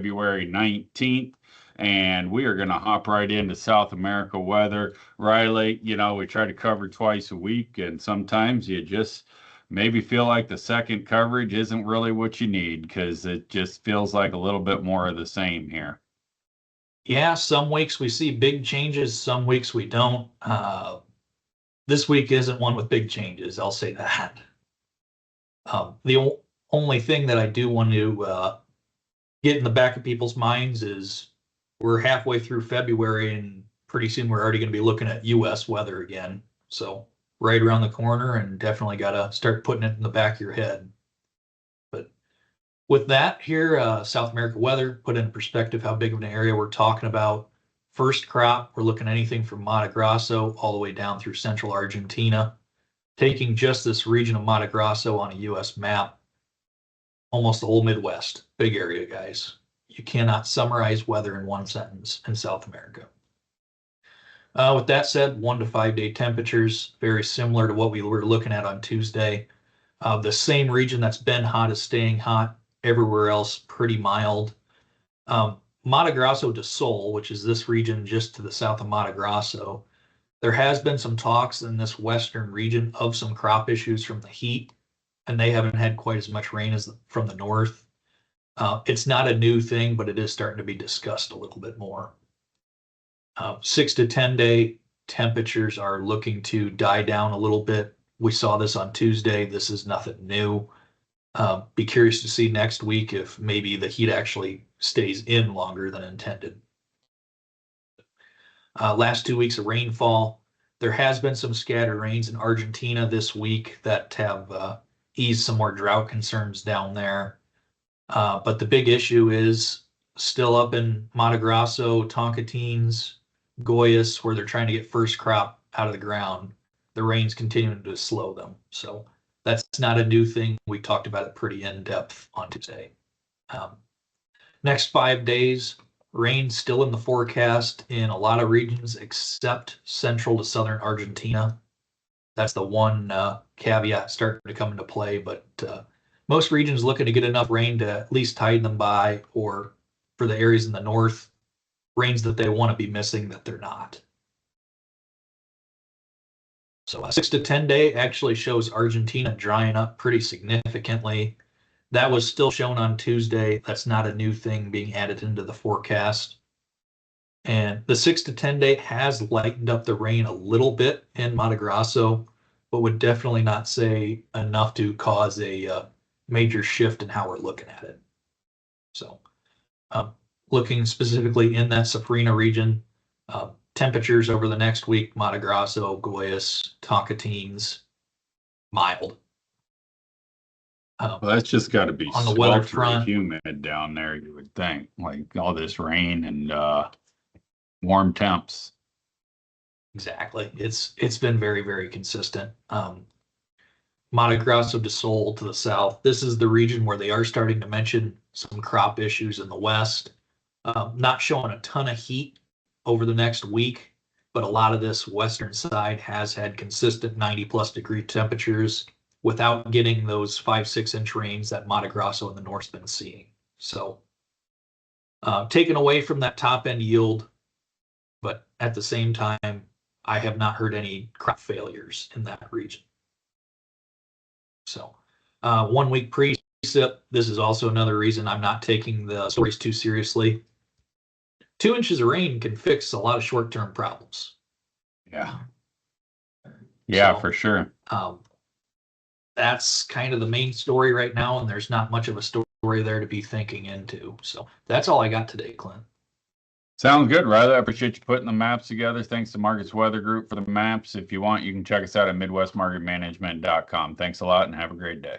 February 19th, and we are going to hop right into South America weather. Riley, we try to cover twice a week, and sometimes you just maybe feel like the second coverage isn't really what you need because it just feels like a little bit more of the same here. Yeah, some weeks we see big changes, some weeks we don't. This week isn't one with big changes, I'll say that. The only thing that I do want to get in the back of people's minds is we're halfway through February and pretty soon we're already going to be looking at US weather again. So right around the corner, and definitely got to start putting it in the back of your head. But with that here, South America weather, put in perspective how big of an area we're talking about. First crop, we're looking at anything from Mato Grosso all the way down through central Argentina. Taking just this region of Mato Grosso on a US map, almost the whole Midwest, big area, guys. You cannot summarize weather in one sentence in South America. With that said, 1 to 5 day temperatures, very similar to what we were looking at on Tuesday. The same region that's been hot is staying hot. Everywhere else, pretty mild. Mato Grosso do Sul, which is this region just to the south of Mato Grosso, there has been some talks in this western region of some crop issues from the heat, and they haven't had quite as much rain as from the north. It's not a new thing, but it is starting to be discussed a little bit more. 6 to 10 day temperatures are looking to die down a little bit. We saw this on Tuesday. This is nothing new. Be curious to see next week if maybe the heat actually stays in longer than intended. Last 2 weeks of rainfall. There has been some scattered rains in Argentina this week that have eased some more drought concerns down there. But the big issue is still up in Mato Grosso, Tocantins, Goiás, where they're trying to get first crop out of the ground. The rain's continuing to slow them. So that's not a new thing. We talked about it pretty in depth on Tuesday. Next 5 days, rain still in the forecast in a lot of regions except central to southern Argentina. That's the one caveat starting to come into play, but most regions looking to get enough rain to at least tide them by, or for the areas in the north, rains that they want to be missing that they're not. So a 6 to 10 day actually shows Argentina drying up pretty significantly. That was still shown on Tuesday. That's not a new thing being added into the forecast. And the 6 to 10 day has lightened up the rain a little bit in Mato Grosso, but would definitely not say enough to cause a major shift in how we're looking at it. So looking specifically in that Safrinha region, temperatures over the next week, Mato Grosso, Goiás, Tocantins, mild. Well, that's just got to be on the weather front, humid down there, you would think, like all this rain and warm temps. Exactly. It's been very, very consistent. Mato Grosso do Sul to the south. This is the region where they are starting to mention some crop issues in the west. Not showing a ton of heat over the next week, but a lot of this western side has had consistent 90+ degree temperatures without getting those 5-6 inch rains that Mato Grosso in the north's been seeing. So taken away from that top end yield, but at the same time, I have not heard any crop failures in that region. So 1 week precip, this is also another reason I'm not taking the stories too seriously. 2 inches of rain can fix a lot of short-term problems. Yeah. Yeah, So, for sure. That's kind of the main story right now, and there's not much of a story there to be thinking into. So that's all I got today, Clint. Sounds good, Riley. I appreciate you putting the maps together. Thanks to Marcus Weather Group for the maps. If you want, you can check us out at MidwestMarketManagement.com. Thanks a lot and have a great day.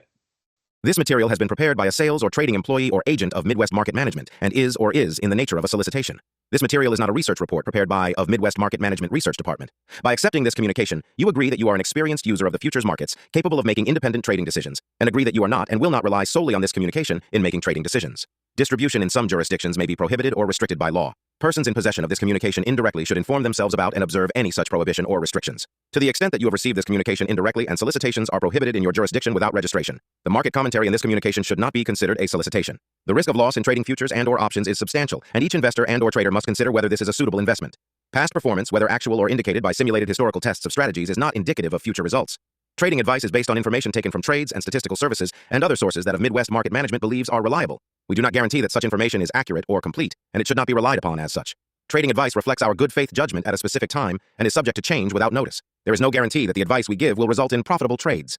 This material has been prepared by a sales or trading employee or agent of Midwest Market Management and is in the nature of a solicitation. This material is not a research report prepared by of Midwest Market Management Research Department. By accepting this communication, you agree that you are an experienced user of the futures markets, capable of making independent trading decisions, and agree that you are not and will not rely solely on this communication in making trading decisions. Distribution in some jurisdictions may be prohibited or restricted by law. Persons in possession of this communication indirectly should inform themselves about and observe any such prohibition or restrictions. To the extent that you have received this communication indirectly and solicitations are prohibited in your jurisdiction without registration, the market commentary in this communication should not be considered a solicitation. The risk of loss in trading futures and/or options is substantial, and each investor and/or trader must consider whether this is a suitable investment. Past performance, whether actual or indicated by simulated historical tests of strategies, is not indicative of future results. Trading advice is based on information taken from trades and statistical services and other sources that of Midwest Market Management believes are reliable. We do not guarantee that such information is accurate or complete, and it should not be relied upon as such. Trading advice reflects our good faith judgment at a specific time and is subject to change without notice. There is no guarantee that the advice we give will result in profitable trades.